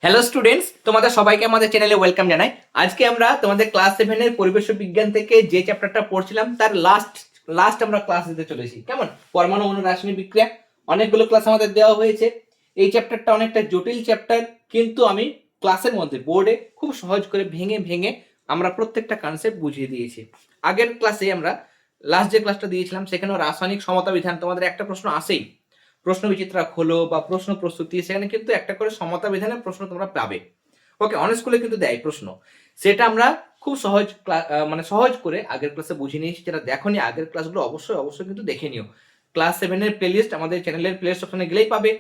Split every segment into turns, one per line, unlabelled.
Hello students, তোমাদের সবাইকে আমাদের চ্যানেলে ওয়েলকাম জানাই। আজকে আমরা তোমাদের ক্লাস 7 এর পরিবেশ বিজ্ঞান থেকে যে চ্যাপ্টারটা পড়ছিলাম তার লাস্ট আমরা ক্লাস দিতে চলেছি। কেমন? পরমাণু অণু রাসায়নিক বিক্রিয়া। অনেকগুলো ক্লাস আমাদের দেওয়া হয়েছে। এই চ্যাপ্টারটা অনেকটা জটিল চ্যাপ্টার, কিন্তু আমি ক্লাসের মধ্যে বোর্ডে খুব সহজ করে ভেঙে ভেঙে আমরা প্রত্যেকটা কনসেপ্ট বুঝিয়ে দিয়েছি। আগের ক্লাসে আমরা লাস্ট যে ক্লাসটা দিয়েছিলাম সেখানেও রাসায়নিক সমতা বিধান তোমাদের একটা প্রশ্ন আসেই, প্রশ্ন বিচিত্রা খোলো বা প্রশ্ন প্রস্তুতি, সেখানে কিন্তু একটা করে সমতা বিধানের প্রশ্ন তোমরা পাবে। ওকে, অনেক স্কুলে কিন্তু দেয় প্রশ্ন, সেটা আমরা খুব সহজ সহজ করে আগের ক্লাসে বুঝিয়ে নিয়েছি। যেটা দেখোনি আগের ক্লাসগুলো অবশ্যই অবশ্যই কিন্তু দেখে নিও। ক্লাস 7 এর প্লেলিস্ট আমাদের চ্যানেলের প্লেলিস্ট ওখানে গেলেই পাবে,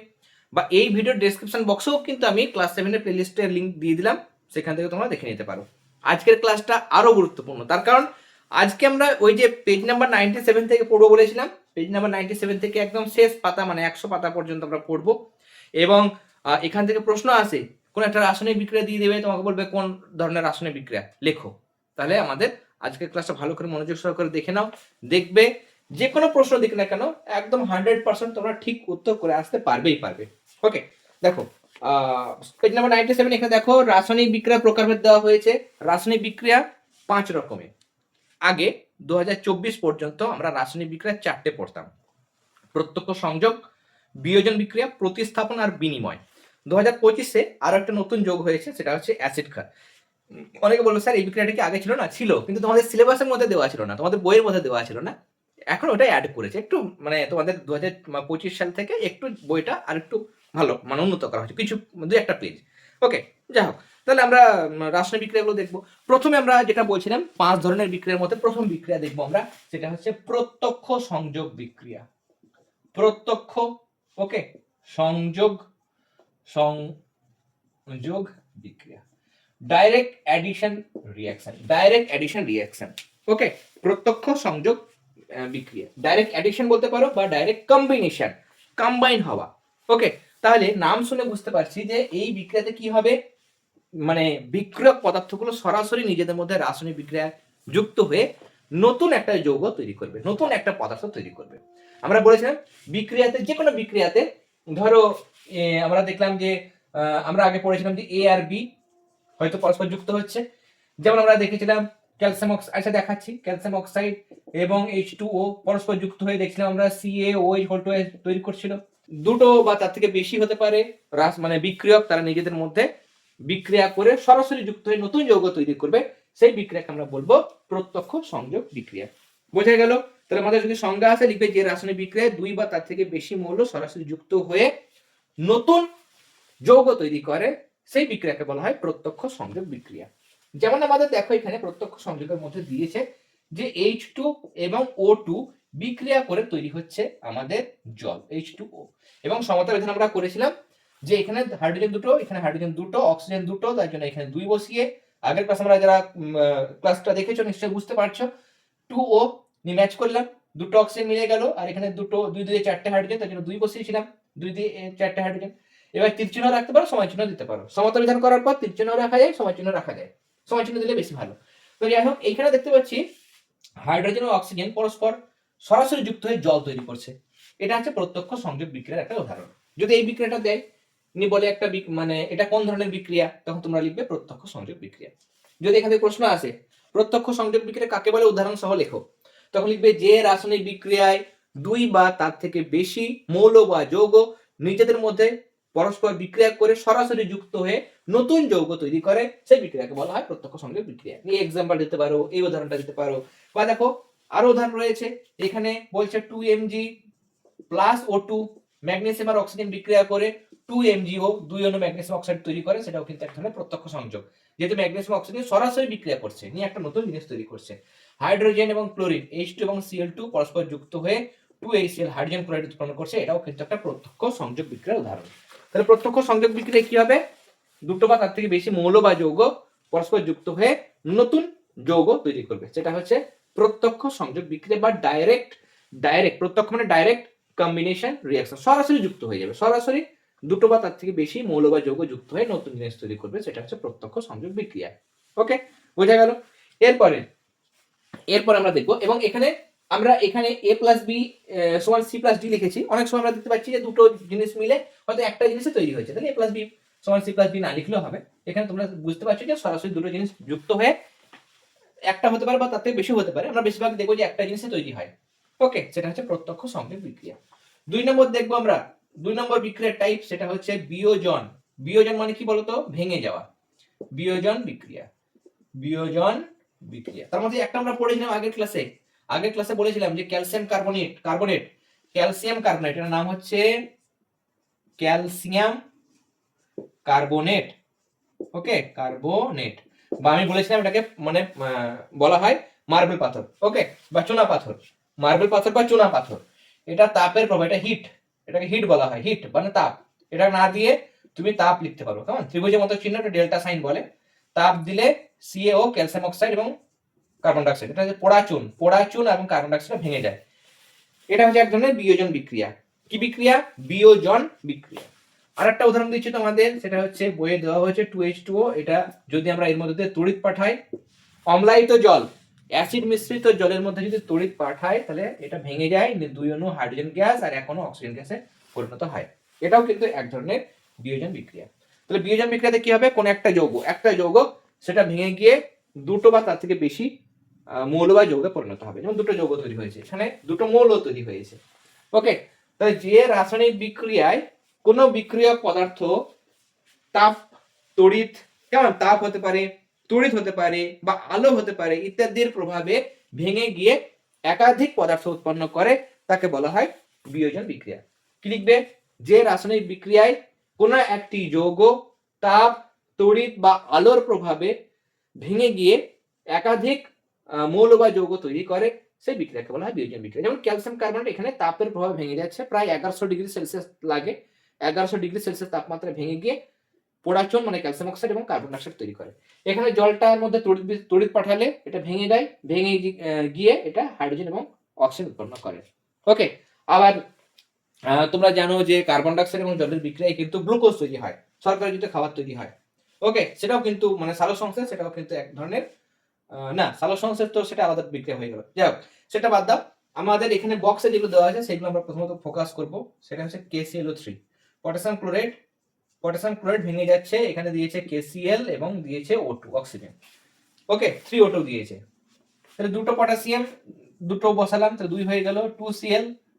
বা এই ভিডিওর ডেসক্রিপশন বক্সেও কিন্তু আমি ক্লাস 7 এর প্লেলিস্টের লিংক দিয়ে দিলাম, সেখান থেকে তোমরা দেখে নিতে পারো। আজকের ক্লাসটা আরো গুরুত্বপূর্ণ, তার কারণ আজকে আমরা ওই যে পেজ নাম্বার 97 থেকে পড়বো বলেছিলাম, পেজ নাম্বার 97 থেকে একদম শেষ পাতা মানে 100 পাতা পর্যন্ত আমরা পড়বো। এবং এখান থেকে প্রশ্ন আসে, কোন একটা রাসায়নিক বিক্রিয়া দিয়ে দেবে, তোমাকে বলবে কোন ধরনের রাসায়নিক বিক্রিয়া লেখো। তাহলে আমাদের আজকের ক্লাসটা ভালো করে মনোযোগ সহকারে দেখে নাও, দেখবে যে কোনো প্রশ্ন দিক না কেন একদম 100% তোমরা ঠিক উত্তর করে আসতে পারবেই পারবে। ওকে, দেখো পেজ নাম্বার 97, এখানে দেখো রাসায়নিক বিক্রিয়া প্রকারভেদ দেওয়া হয়েছে। রাসায়নিক বিক্রিয়া 5 রকমের। আগে 2024 পর্যন্ত আমরা রাসায়নিক বিক্রিয়া 4টে পড়তাম: প্রত্যক্ষ সংযোগ, বিয়োজন বিক্রিয়া, প্রতিস্থাপন আর বিনিময়। 2025-এ আরো একটা নতুন যোগ হয়েছে, সেটা হচ্ছে অ্যাসিড ক্ষার। অনেকে বলবে স্যার এই বিক্রিয়াটা কি আগে ছিল না? ছিল, কিন্তু তোমাদের সিলেবাসের মধ্যে দেওয়া ছিল না, তোমাদের বইয়ের মধ্যে দেওয়া ছিল না। এখন ওটা অ্যাড করেছে একটু, মানে তোমাদের 2025 সাল থেকে একটু বইটা আর একটু ভালো উন্নত করা হয়েছে, কিছু 2-1টা পেজ। ওকে, যাই হোক, তাহলে আমরা রাসায়নিক বিক্রিয়াগুলো দেখবো। প্রথমে আমরা যেটা বলছিলাম 5 ধরনের বিক্রিয়ার মধ্যে প্রথম বিক্রিয়া দেখবো আমরা, সেটা হচ্ছে প্রত্যক্ষ সংযোগ বিক্রিয়া। প্রত্যক্ষ, ওকে, সংযোগ সংযোগ বিক্রিয়া, direct addition reaction, direct addition reaction. Okay, প্রত্যক্ষ সংযোগ বিক্রিয়া, ডাইরেক্ট অ্যাডিশন বলতে পারো বা ডাইরেক্ট কম্বিনেশন, কম্বাইন হওয়া। ওকে, তাহলে নাম শুনে বুঝতে পারছি যে এই বিক্রিয়াতে কি হবে, মানে বিক্রিয়ক পদার্থগুলো সরাসরি নিজেদের মধ্যে রাসায়নিক বিক্রিয়া যুক্ত হয়ে নতুন একটা যৌগ তৈরি করবে, নতুন একটা পদার্থ তৈরি করবে। আমরা বলেছিলাম বিক্রিয়াতে, যে কোনো বিক্রিয়াতে ধরো আমরা দেখলাম যে আমরা আগে পড়েছিলাম যে এ আর বি হয়তো পরস্পর যুক্ত হচ্ছে। যেমন আমরা দেখেছিলাম ক্যালসিয়াম অক্সাইড, আচ্ছা দেখাচ্ছি, ক্যালসিয়াম অক্সাইড এবং H2O পরস্পর যুক্ত হয়ে দেখছিলাম আমরা CaOH তৈরি করছিল। দুটো বা তার থেকে বেশি হতে পারে বিক্রিয়ক, তারা নিজেদের মধ্যে বিক্রিয়া করে সরাসরি যুক্ত হয়ে নতুন যৌগ তৈরি করবে, সেই বিক্রিয়াকে আমরা বলবো প্রত্যক্ষ সংযোগ বিক্রিয়া। বোঝা গেল? তাহলে আমাদের যদি সংজ্ঞা আছে লিখবে যে রাসায়নিক বিক্রিয়ায় 2 বা তার থেকে বেশি মৌল সরাসরি যুক্ত হয়ে নতুন যৌগ তৈরি করে, সেই বিক্রিয়াকে বলা হয় প্রত্যক্ষ সংযোগ বিক্রিয়া। যেমন আমাদের দেখো এখানে প্রত্যক্ষ সংযোগের মধ্যে দিয়েছে যে H2 এবং O2 বিক্রিয়া করে তৈরি হচ্ছে আমাদের জল, H2O। এবং সমতা বিধান আমরা করেছিলাম যে এখানে হাইড্রোজেন দুটো, এখানে হাইড্রোজেন দুটো, অক্সিজেন দুটো, তার জন্য এখানে 2 বসিয়ে, আগের ক্লাস আমরা যারা ক্লাসটা দেখেছো নিশ্চয়ই বুঝতে পারছো, 2O নিয়ে ম্যাচ করলাম, দুটো অক্সিজেন মিলে গেল, আর এখানে দুটো 2 দিয়ে 4টে হাইড্রোজেন, তার জন্য 2 বসিয়েছিলাম, 2 দিয়ে 4টে হাইড্রোজেন। এবার তীর চিহ্ন রাখতে পারো, সময় চিহ্ন দিতে পারো। সমতা বিধান করার পর তীর চিহ্ন রাখা যায়, সময় চিহ্ন রাখা যায়, সময় চিহ্ন দিলে বেশি ভালো। তো যাই হোক, এখানে দেখতে পাচ্ছি হাইড্রোজেন ও অক্সিজেন পরস্পর সরাসরি যুক্ত হয়ে জল তৈরি করছে। এটা হচ্ছে প্রত্যক্ষ সংযোগ বিক্রিয়ার একটা উদাহরণ। যদি এই বিক্রিয়াটা দেয় নি বলে একটা এটা কোন ধরনের বিক্রিয়া, তখন তোমরা লিখবে প্রত্যক্ষ সংযোগ বিক্রিয়া। যদি এখান থেকে প্রশ্ন আসে প্রত্যক্ষ সংযোগ বিক্রিয়া কাকে বলে উদাহরণ সহ লেখো, তখন লিখবে যে রাসায়নিক বিক্রিয়ায় 2 বা তার থেকে বেশি মৌল বা যৌগ নিজেদের মধ্যে পরস্পর বিক্রিয়া করে সরাসরি যুক্ত হয়ে নতুন যৌগ তৈরি করে, সেই বিক্রিয়াকে বলা হয় প্রত্যক্ষ সংযোগ বিক্রিয়া। এই এক্সাম্পল দিতে পারো, এই উদাহরণটা দিতে পারো, বা দেখো আরো উদাহরণ রয়েছে। এখানে বলছে 2Mg প্লাস O2 ম্যাগনেসিয়াম আর অক্সিজেন বিক্রিয়া করে 2MgO 2 অণু ম্যাগনেসিয়াম অক্সাইড তৈরি করে, সেটাও কিন্তু এক ধরনের প্রত্যক্ষ সংযোগ, যেহেতু ম্যাগনেসিয়াম অক্সিজেন সরাসরি বিক্রিয়া করছে, নিয়ে একটা নতুন জিনিস তৈরি করছে। হাইড্রোজেন এবং ক্লোরিন H2 এবং Cl2 পরস্পর যুক্ত হয়ে 2HCl হাইড্রোজেন ক্লোরাইড উৎপন্ন করছে, এটাও কিন্তু একটা প্রত্যক্ষ সংযোগ বিক্রিয়ার উদাহরণ। তাহলে প্রত্যক্ষ সংযোগ বিক্রিয়া কি হবে, দুটো বা তার থেকে বেশি মৌল বা যৌগ পরস্পর যুক্ত হয়ে নতুন যৌগ তৈরি করবে, সেটা হচ্ছে প্রত্যক্ষ সংযোগ বিক্রিয়া বা ডাইরেক্ট প্রত্যক্ষ মানে ডাইরেক্ট কম্বিনেশন রিঅ্যাকশন, সরাসরি যুক্ত হয়ে যাবে, সরাসরি দুটো বা তার থেকে বেশি মৌল বা যৌগ যুক্ত হয়ে নতুন জিনিস তৈরি করবে, সেটা হচ্ছে প্রত্যক্ষ সংযোগ বিক্রিয়া। ওকে, বোঝা গেল? এরপরে আমরা দেখবো, এবং এখানে আমরা এখানে A প্লাস বি সমান C প্লাস ডি লিখেছি। অনেক সময় আমরা দেখতে পাচ্ছি যে দুটো জিনিস মিলে হয়তো একটা জিনিসে তৈরি হয়েছে, তাহলে A প্লাস বি সমান সি প্লাস বি না লিখলেও হবে। এখানে তোমরা বুঝতে পারছো যে সরাসরি দুটো জিনিস যুক্ত হয়ে একটা হতে পারে বা তার থেকে বেশি হতে পারে, আমরা বেশিরভাগ দেখবো যে একটা জিনিসে তৈরি হয়। ওকে, সেটা হচ্ছে প্রত্যক্ষ সংযোগ বিক্রিয়া। 2 নম্বর দেখবো আমরা, 2 নম্বর বিক্রিয়ার টাইপ, সেটা হচ্ছে বিয়োজন। বিয়োজন মানে কি বলতো? ভেঙে যাওয়া। বিয়োজন বিক্রিয়া, বিয়োজন বিক্রিয়া। তার মধ্যে একটা আমরা পড়েছিলাম আগের ক্লাসে বলেছিলাম যে ক্যালসিয়াম কার্বনেট ক্যালসিয়াম কার্বনেট, এর নাম হচ্ছে ক্যালসিয়াম কার্বনেট। ওকে, কার্বনেট, বা আমি বলেছিলাম এটাকে মানে বলা হয় মার্বেল পাথর, ওকে, বা চুনা পাথর। মার্বেল পাথর বা চুনা পাথর, এটা তাপের প্রভাব, এটা হিট, এটাকে হিট বলা হয়। হিট মানে তাপ। এটা না দিয়ে তুমি তাপ লিখতে পারো, কেমন ত্রিভুজের মতো চিহ্ন, এটা ডেল্টা সাইন বলে। তাপ দিলে সিএও ক্যালসিয়াম অক্সাইড এবং কার্বন ডাইঅক্সাইড, এটা হচ্ছে পোড়াচুন এবং কার্বন ডাইঅক্সাইড ভেঙে যায়। এটা হচ্ছে এক ধরনের বিয়োজন বিক্রিয়া। কি বিক্রিয়া? বিয়োজন বিক্রিয়া। আরেকটা উদাহরণ দিচ্ছি তোমাদের, সেটা হচ্ছে বইয়ে দেওয়া হয়েছে 2H2O। এটা যদি আমরা এর মধ্যে তড়িৎ পাঠাই, অম্লায়িত জল, অ্যাসিড মিশ্রিত জলের মধ্যে যদি তড়িৎ পাঠাই, তাহলে এটা ভেঙে যায়, 2 অণু হাইড্রোজেন গ্যাস আর 1 অণু অক্সিজেন গ্যাসে পরিণত হয়। এটাও কিন্তু এক ধরনের বিয়োজন বিক্রিয়া। তাহলে বিয়োজন বিক্রিয়াতে কি হবে? কোন একটা যৌগ সেটা ভেঙে গিয়ে দুটো বা তার থেকে বেশি মৌল বা যৌগে পরিণত হবে। যেমন দুটো যৌগ তৈরি হয়েছে, এখানে দুটো মৌল তৈরি হয়েছে। ওকে, তাহলে যে রাসায়নিক বিক্রিয়ায় কোন বিক্রিয়ক পদার্থ তাপ, তড়িৎ, কেমন তাপ হতে পারে, তড়িৎ হতে পারে বা আলো হতে পারে ইত্যাদির প্রভাবে ভেঙে গিয়ে একাধিক পদার্থ উৎপন্ন করে, তাকে বলা হয় বিয়োজন বিক্রিয়া। কি লিখবে? যে রাসায়নিক বিক্রিয়ায় কোন একটি যৌগ তাপ, তড়িৎ বা আলোর প্রভাবে ভেঙে গিয়ে একাধিক মৌল বা যৌগ তৈরি করে, সেই বিক্রিয়াকে বলা হয় বিয়োজন বিক্রিয়া। যেমন ক্যালসিয়াম কার্বনেট, এখানে তাপের প্রভাবে ভেঙে যাচ্ছে, প্রায় 1100 ডিগ্রি সেলসিয়াস লাগে। 1100 ডিগ্রি সেলসিয়াস তাপমাত্রায় ভেঙে গিয়ে পোড়াচুন মানে ক্যালসিয়াম অক্সাইড এবং কার্বন ডাইঅক্সাইড তৈরি করে। এখানে জলটার মধ্যে তড়িৎ পাঠালে এটা ভেঙে যায়, ভেঙে গিয়ে এটা হাইড্রোজেন এবং অক্সিজেন উৎপন্ন করে। ওকে, আবার তোমরা জানো যে কার্বন ডাইঅক্সাইড এবং জলের বিক্রিয়ায় কিন্তু গ্লুকোজ তৈরি হয়, শর্করা জাতীয় খাবার তৈরি হয়। ওকে, সেটাও কিন্তু মানে সালোকসংশ্লেষ, সেটাও কিন্তু এক ধরনের না, সালোকসংশ্লেষ তো সেটা আলাদা বিক্রিয়া হয়ে গেল। যাই হোক, সেটা বাদ দাও। আমাদের এখানে বক্সে যেগুলো দেওয়া আছে সেগুলো আমরা প্রথমত ফোকাস করব। সেটা হচ্ছে KClO3, পটাশিয়াম ক্লোরাইড ভেঙে যাচ্ছে, এখানে দিয়েছে KCl এবং দিয়েছে O2 অক্সিজেন। ওকে, 3O2 দিয়েছে। তাহলে দুটো পটাশিয়াম, দুটো বসালাম, তাহলে 2 হয়ে গেল।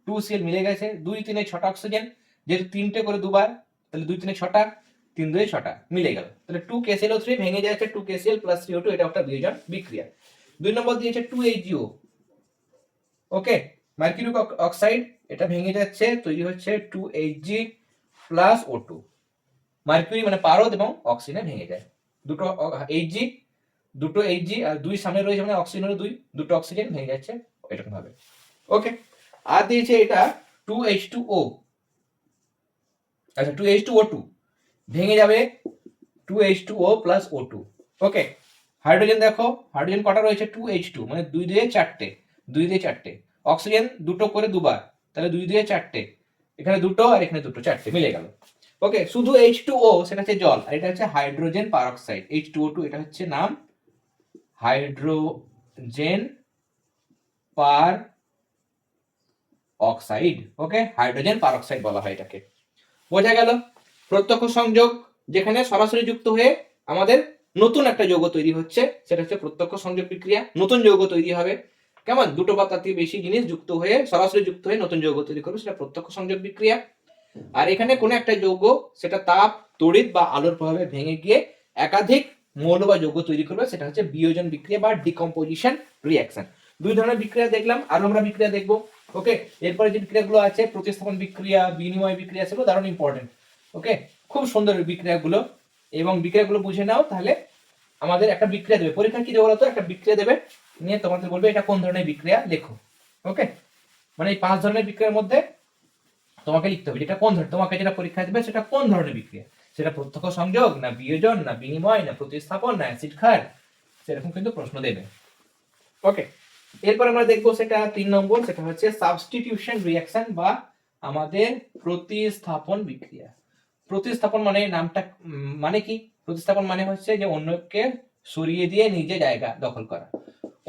2Cl মিলে গেছে, 2 3 6টা অক্সিজেন, যেহেতু 3টে করে দুবার, তাহলে 2 3 6টা, 3 2 6টা মিলে গেল। তাহলে 2KClO3 ভেঙে যাচ্ছে 2KCl প্লাস 3O2, এটা একটা বিয়োজন বিক্রিয়া। 2 নম্বর দিয়েছে 2HgO। ওকে, মার্কিউরিক অক্সাইড, এটা ভেঙে যাচ্ছে, তৈরি হচ্ছে 2Hg প্লাস O2। মার্কিউরি মানে পারদ এবং অক্সিজেনে ভেঙে যায়, দুটো Hg আর 2 সামনে রয়েছে মানে অক্সিজেন হলো 2, দুটো অক্সিজেন ভেঙে যাচ্ছে এরকম ভাবে। ওকে, আর দিয়েছে এটা 2H2O, আচ্ছা 2H2O2 ভেঙে যাবে 2H2O প্লাস O2। ওকে, হাইড্রোজেন দেখো, হাইড্রোজেন কটা রয়েছে? 2H2 মানে 2 2 4টে, 2 2 4টে। অক্সিজেন দুটো করে দুবার, তাহলে 2 2 4টে, এখানে দুটো আর এখানে দুটো, 4টে মিলে গেল। ওকে, শুধু H2O সেটা হচ্ছে জল, আর এটা হচ্ছে হাইড্রোজেন পারঅক্সাইড H2O2, এটা হচ্ছে নাম হাইড্রোজেন পার অক্সাইড। ওকে, হাইড্রোজেন পারঅক্সাইড বলা হয় এটাকে। বোঝা গেল? প্রত্যক্ষ সংযোগ যেখানে সরাসরি যুক্ত হয়ে আমাদের নতুন একটা যৌগ তৈরি হচ্ছে, সেটা হচ্ছে প্রত্যক্ষ সংযোগ বিক্রিয়া। নতুন যৌগ তৈরি হবে, কেমন দুটো বা তার থেকে বেশি জিনিস যুক্ত হয়ে, সরাসরি যুক্ত হয়ে নতুন যৌগ তৈরি করবে, সেটা প্রত্যক্ষ সংযোগ বিক্রিয়া। আর এখানে কোন একটা যৌগ সেটা তাপ, তড়িৎ বা আলোর প্রভাবে ভেঙে গিয়ে একাধিক মৌল বা যৌগ তৈরি করবে, সেটা হচ্ছে বিয়োজন বিক্রিয়া বা ডিকম্পোজিশন রিঅ্যাকশন। 2 ধরনের বিক্রিয়া দেখলাম, আরো আমরা বিক্রিয়া দেখবো। ওকে, এরপরে যে বিক্রিয়াগুলো আছে, প্রতিস্থাপন বিক্রিয়া, বিনিময় বিক্রিয়া, সেগুলো দারুণ ইম্পর্টেন্ট। ওকে, খুব সুন্দর বিক্রিয়াগুলো, এবং বিক্রিয়াগুলো বুঝে নাও, তাহলে আমাদের একটা বিক্রিয়া দেবে পরীক্ষা, কি দেবো বলতো? একটা বিক্রিয়া দেবে, নিয়ে তোমাদের বলবে এটা কোন ধরনের বিক্রিয়া লেখো। ওকে, মানে এই 5 ধরনের বিক্রিয়ার মধ্যে তোমাকে লিখতে হবে যেটা কোন ধরনের, তোমাকে যেটা পরীক্ষা দেবে সেটা কোন ধরনের বিক্রিয়া, সেটা প্রত্যক্ষ সংযোগ না বিয়োজন না বিনিময় না প্রতিস্থাপন না অ্যাসিড ক্ষার, সেরকম কিন্তু প্রশ্ন দেবে। ওকে, এরপর আমরা দেখবো সেটা 3 নম্বর, সেটা হচ্ছে সাবস্টিটিউশন রিঅ্যাকশন বা আমাদের প্রতিস্থাপন বিক্রিয়া। প্রতিস্থাপন মানে নামটা মানে কি? প্রতিস্থাপন মানে হচ্ছে যে অন্যকে সরিয়ে দিয়ে নিজে জায়গা দখল করা,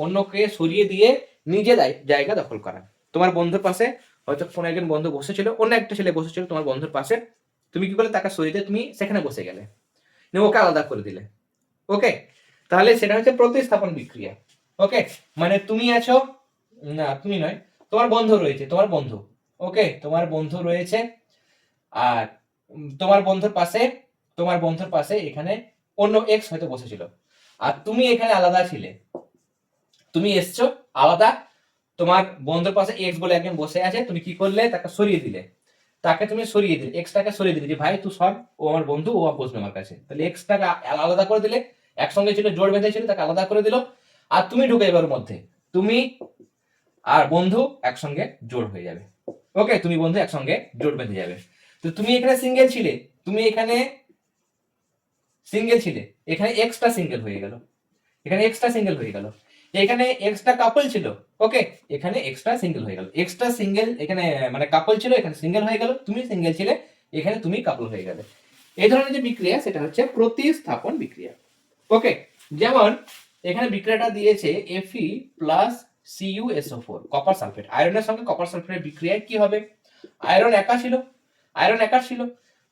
অন্যকে সরিয়ে দিয়ে নিজে জায়গা দখল করা। তোমার বন্ধুর পাশে হয়তো কোনো একজন বন্ধু বসেছিল, অন্য একটা ছেলে বসেছিল তোমার বন্ধুর পাশে, তুমি কি করলে, তাকে সরিয়ে দিয়ে তুমি সেখানে বসে গেলে, ওকে আলাদা করে দিলে। ওকে, তাহলে সেটা হচ্ছে প্রতিস্থাপন বিক্রিয়া। ওকে, মানে তুমি আছো, না তুমি নয়, তোমার বন্ধু রয়েছে, তোমার বন্ধু, ওকে, তোমার বন্ধু রয়েছে, আর তোমার বন্ধুর পাশে এখানে অন্য এক্স হয়তো বসেছিল, আর তুমি এখানে আলাদা ছিলে, তুমি এসছো আলাদা, তোমার বন্ধুর পাশে এক্স বলে একজন বসে আছে, তুমি কি করলে, তাকে সরিয়ে দিলে, এক্সটাকে সরিয়ে দিলে, যে ভাই তুই সর, ও আমার বন্ধু, ও বসবে আমার কাছে। তাহলে এক্সটাকে আলাদা করে দিলে, একসঙ্গে ছিল, জোড় বেঁধে ছিল, তাকে আলাদা করে দিল, আর তুমি ঢুকে এবার মধ্যে, তুমি আর বন্ধু একসঙ্গে জোড় হয়ে যাবে। ওকে, তুমি বন্ধু একসঙ্গে জোড় বেঁধে যাবে। তো তুমি এখানে সিঙ্গেল ছিলে, এখানে এক্সট্রা সিঙ্গেল হয়ে গেল, এখানে এক্সট্রা কাপল ছিল, ওকে, এখানে এক্সট্রা সিঙ্গেল হয়ে গেল, এক্সট্রা সিঙ্গেল এখানে মানে কাপল ছিল, এখানে সিঙ্গেল হয়ে গেল, তুমি সিঙ্গেল ছিলে, এখানে তুমি কাপল হয়ে গেলে। এই ধরনের যে বিক্রিয়া, সেটা হচ্ছে প্রতিস্থাপন বিক্রিয়া। ওকে, যেমন এখানে বিক্রিয়াটা দিয়েছে Fe plus CuSO4 copper sulphate, আয়রনের সঙ্গে কপার সালফেটের বিক্রিয়ায় কি হবে, আয়রন একা ছিল,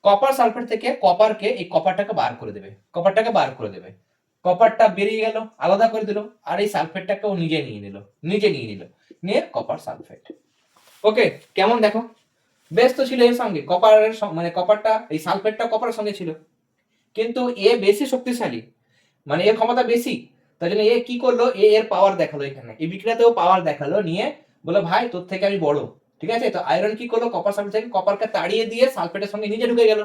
কপার সালফেট থেকে কপারকে, এই কপারটাকে বার করে দেবে, কপারটা বেরিয়ে গেল, আলাদা করে দিল, আর এই সালফেটটাকেও নিজে নিয়ে নিয়ে কপার সালফেট। ওকে, কেমন দেখো, বেশ তো ছিল এর সঙ্গে কপারের, মানে কপারটা, এই সালফেটটা কপারের সঙ্গে ছিল, কিন্তু এ বেশি শক্তিশালী, মানে এর ক্ষমতা বেশি, তাই জন্য এ কি করলো, এর পাওয়ার দেখালো, এখানে এই বিক্রিয়াতেও পাওয়ার দেখালো, নিয়ে বলে ভাই তোর থেকে আমি বড়, ঠিক আছে। তো আয়রন কি করলো, কপার সালফেট থেকে কপারকে তাড়িয়ে দিয়ে সালফেটের সঙ্গে নিজে ঢুকে গেল।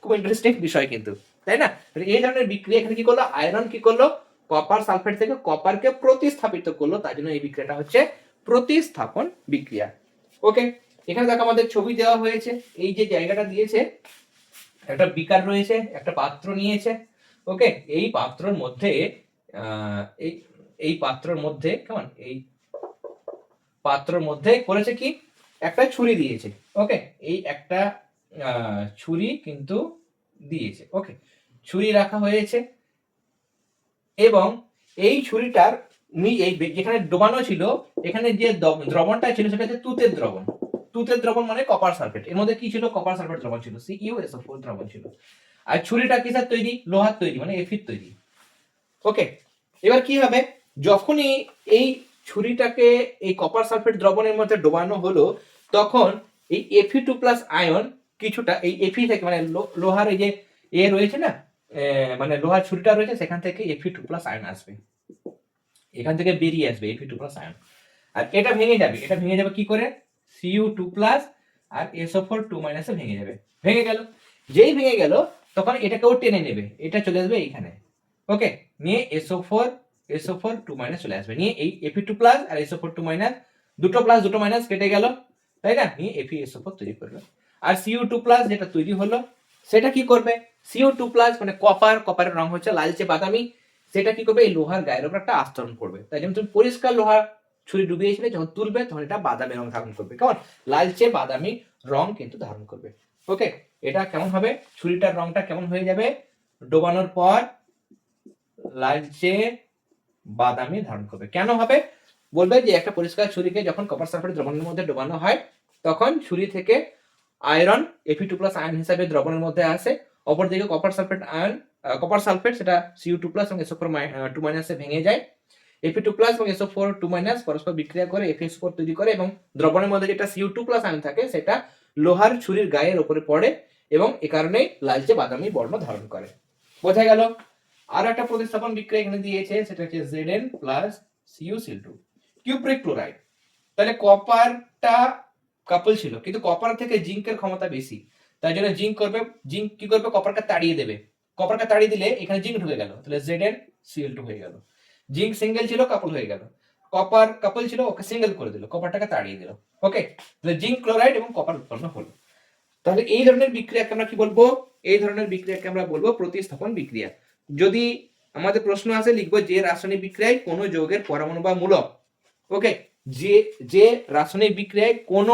খুব ইন্টারেস্টিং বিষয় কিন্তু, তাই না। এই ধরনের বিক্রিয়া এখানে কি করলো, আয়রন কি করলো, কপার সালফেট থেকে কপারকে প্রতিস্থাপিত করলো, তাই জন্য এই বিক্রিয়াটা হচ্ছে প্রতিস্থাপন বিক্রিয়া। ওকে, এখানে দেখো আমাদের ছবি দেওয়া হয়েছে, এই যে জায়গাটা দিয়েছে, একটা বিকার রয়েছে, একটা পাত্র নিয়েছে, ওকে, এই পাত্রের মধ্যে এই পাত্রের মধ্যে কেমন, এই পাত্রের মধ্যে করেছে কি, একটা ছুরি দিয়েছে, ওকে, এই একটা ছুরি কিন্তু দিয়েছে, ওকে, ছুরি রাখা হয়েছে, এবং এই ছুরিটার এই যেখানে ডোবানো ছিল, এখানে যে দ্রবণটা ছিল সেটা হচ্ছে তুতের দ্রবণ মানে কপার সালফেট, এর মধ্যে কি ছিল, কপার সালফেট দ্রবণ ছিল, CuSO4 দ্রবণ ছিল, আর ছুরিটা কিসের তৈরি, লোহার তৈরি, মানে Fe তৈরি। ওকে, এবার কি হবে, যখনই এই ছুরিটাকে এই কপার সালফেট দ্রবণের মধ্যে ডোবানো হলো, তখন এই Fe2+ আয়ন কিছুটা এই Fe থেকে, মানে লোহার এই যে রয়েছে না, মানে লোহার ছুরিটা রয়েছে, সেখান থেকে Fe2+ আয়ন আসবে, এখান থেকে বেরিয়ে আসবে Fe2+ আয়ন, আর এটা ভেঙে যাবে কি করে, Cu2+ আর SO4 2- ভেঙে গেল, যেই ভেঙে গেল তখন এটাকেও টেনে নেবে, এটা চলে আসবে এইখানে, ওকে, নিয়ে SO4 2- চলে আসবে, নিয়ে এই Fe2+ আর SO4 2- দুটো প্লাস দুটো মাইনাস কেটে গেল, তাই না, নিয়ে FeSO4 তৈরি করবে। আর Cu2+ যেটা তৈরি হলো, সেটা কি করবে, Cu2+ মানে কপারের রং হচ্ছে লালচে বাদামি, সেটা কি করবে, এই লোহার গায়ের উপর একটা আস্তরণ পড়বে, তাই যেমন তুমি পরিষ্কার লোহার ছুরি ডুবিয়েছিলে, যখন তুলবে তখন এটা বাদামি রং ধারণ করবে, কেমন, লালচে বাদামি রং কিন্তু ধারণ করবে। ওকে, এটা কেমন হবে, ছুরিটার রংটা কেমন হয়ে যাবে, ডোবানোর পর লালচে বাদামি ধারণ করবে। কেন হবে, বলবে যে একটা পরিষ্কার ছুরিকে যখন কপার সালফেট দ্রবণের মধ্যে ডোবানো হয়, তখন ছুরি থেকে আয়রন Fe2+ আয়ন হিসাবে দ্রবণের মধ্যে আসে, অপরদিকে কপার সালফেট সেটা Cu2+ এবং SO4 2- এ ভেঙে যায়, Fe2+ এবং SO4 2- পরস্পর বিক্রিয়া করে FeSO4 তৈরি করে, এবং দ্রবণের মধ্যে যেটা Cu2+ আয়ন থাকে সেটা লোহার ছুরির গায়ের উপরে পড়ে, এবং এ কারণেই লালচে বাদামি বর্ণ ধারণ করে। বোঝা গেল। আর একটা প্রতিস্থাপন বিক্রিয়া এখানে দিয়েছে, সেটা হচ্ছে Zn plus CuCl2 cupric chloride. তাহলে কপারটা কাপল ছিল, কিন্তু কপার থেকে জিঙ্কের ক্ষমতা বেশি, তাই জন্য জিঙ্ক কি করবে, কপারকে তাড়িয়ে দেবে, কপারকে তাড়িয়ে দিলে এখানে জিঙ্ক ঢুকে গেল, তাহলে ZnCl2 হয়ে গেল, জিঙ্ক সিঙ্গেল ছিল, কাপল হয়ে গেল, কপার কাপল ছিল, ওকে সিঙ্গেল করে দিল, কপারটাকে তাড়িয়ে দিল, ওকে, তাহলে জিঙ্ক ক্লোরাইড এবং কপার উৎপন্ন হলো। তাহলে এই ধরনের বিক্রিয়াকে আমরা কি বলবো, এই ধরনের বিক্রিয়াকে আমরা বলবো প্রতিস্থাপন বিক্রিয়া। যদি আমাদের প্রশ্ন আসে, লিখবো যে রাসায়নিক বিক্রিয়ায় কোন যৌগের পরমাণু বা মূলক, ওকে, যে রাসায়নিক বিক্রিয়ায় কোন